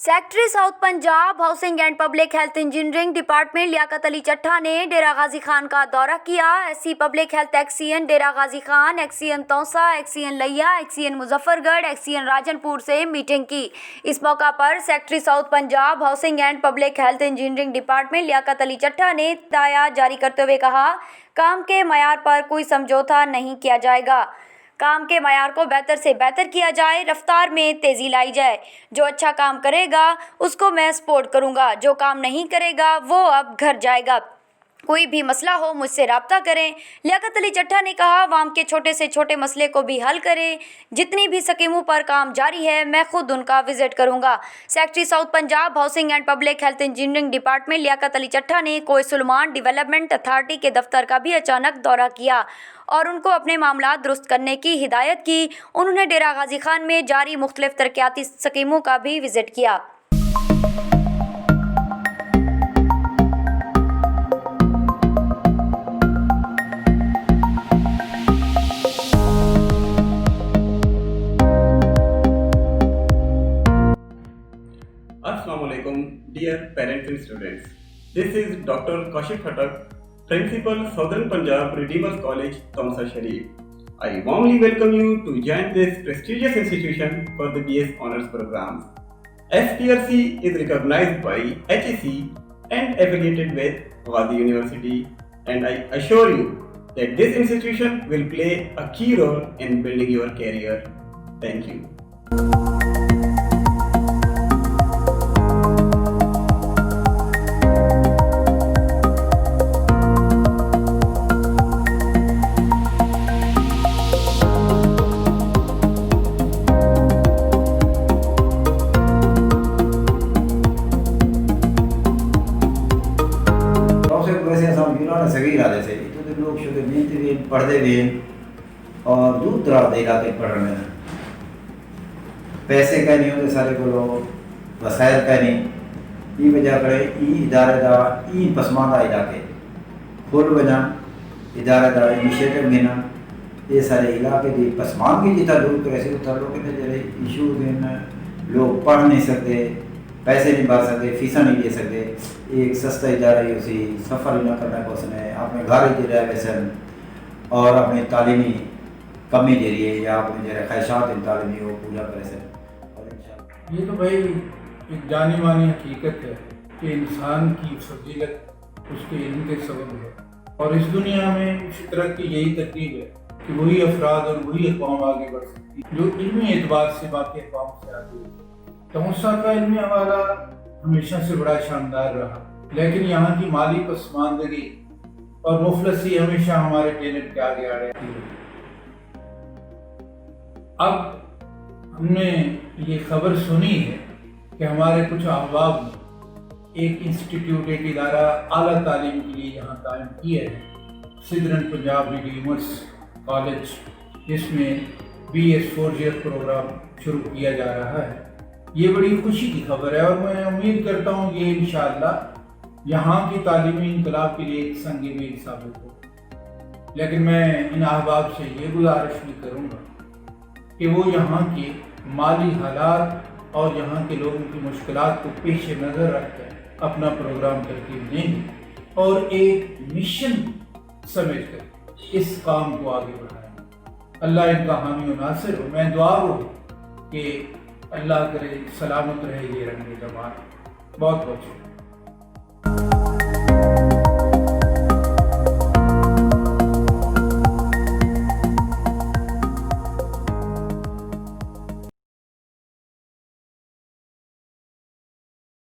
Secretary south Punjab housing and public health engineering department Liaquat Ali Chattha ने डेरा गाजी खान का दौरा किया। SC public health XEN Dera Ghazi Khan, XEN Taunsa, XEN Layyah, XEN Muzaffargarh, XEN Rajanpur से meeting की। इस मौका पर secretary south Punjab housing and public health engineering department Liaquat Ali Chattha ने हिदायत जारी करते हुए कहा, काम के मयार पर कोई समझौता नहीं किया जाएगा। काम के मयार को बेहतर से बेहतर किया जाए, रफ्तार में तेज़ी लाई जाए। जो अच्छा काम करेगा उसको मैं सपोर्ट करूँगा, जो काम नहीं करेगा वो अब घर जाएगा। कोई भी मसला हो मुझसे रब्ता करें। लियाकत अली चट्ठा ने कहा, आवाम के छोटे से छोटे मसले को भी हल करें। जितनी भी स्कीमों पर काम जारी है मैं खुद उनका विजिट करूंगा। Secretary south Punjab housing and public health engineering department Liaquat Ali Chattha ने कोई सुलेमान डेवलपमेंट अथॉरिटी के दफ्तर का भी अचानक दौरा किया और उनको अपने मामला दुरुस्त करने की हिदायत की। उन्होंने डेरा गाजी खान में जारी मुख्तलिफ तरक्याती स्कीमों का भी विजिट किया। Assalamualaikum, dear parents and students. This is Dr. Kaushik Khattak, Principal Southern Punjab Redeemers College, Taunsa Sharif. I warmly welcome you to join this prestigious institution for the BS Honours programs. SPRC is recognized by HEC and affiliated with Ghazi University, and I assure you that this institution will play a key role in building your career. Thank you. सभी इरादे से तो लोग शुद्ध मेहनत भी पढ़ते भी और दूर दराज के इलाके पढ़ रहे हैं। पैसे का नहीं होते सारे को लोग वसायल का नहीं ये वजह करे इदारे दा पसमानदा इलाके खोल वजह इदारे दा इनिशिएटिव लेना ये सारे इलाके की पसमानदगी जितना दूर करे से उतना लोग जरे इशूज हैं, लोग पढ़ नहीं सकते, पैसे नहीं भर सकते, फीसा नहीं दे सकते। एक सस्ता इदारा ही उसी सफ़र ही ना करना को उसने अपने घर ही रह वैसन और अपनी तालीमी कमी दे रही है या अपने जरा ख्वाहिशात तालीमी वो पूरा करे से। और ये तो भाई एक जानी मानी हकीकत है कि इंसान की फजीलत उसके इल्म के सबब है और इस दुनिया में फितरत की यही तरतीब है कि वही अफराद और वही अक़वाम आगे बढ़ सकती है जो इल्मी एतबार से बाकी अक़वाम से आगे है। तौसा का इल्मी हवाला हमेशा से बड़ा शानदार रहा, लेकिन यहाँ की माली पसमानदगी और मुफलसी हमेशा हमारे टैलेंट के आगे आ रहती है। अब हमने ये खबर सुनी है कि हमारे कुछ अहबाब ने एक इंस्टीट्यूट, एक इदारा आला तालीम के लिए यहाँ कायम किया है, सदरन पंजाब रिडीमर्स कॉलेज, जिसमें BS 4 ईयर प्रोग्राम शुरू किया जा रहा है। ये बड़ी खुशी की खबर है और मैं उम्मीद करता हूँ ये इंशाअल्लाह यहाँ की तालीमी इनकलाब के लिए एक संग मील साबित हो। लेकिन मैं इन अहबाब से ये गुजारिश भी करूँगा कि वो यहाँ के माली हालात और यहाँ के लोगों की मुश्किलात को पेश नज़र रखकर अपना प्रोग्राम तरतीब देंगे और एक मिशन समझ कर इस काम को आगे बढ़ाएंगे। अल्लाह इनका हामी और नासिर हो। मैं दुआ हो कि अल्लाह करे सलामत रहे ये रंग जमात। बहुत बहुत शुक्रिया।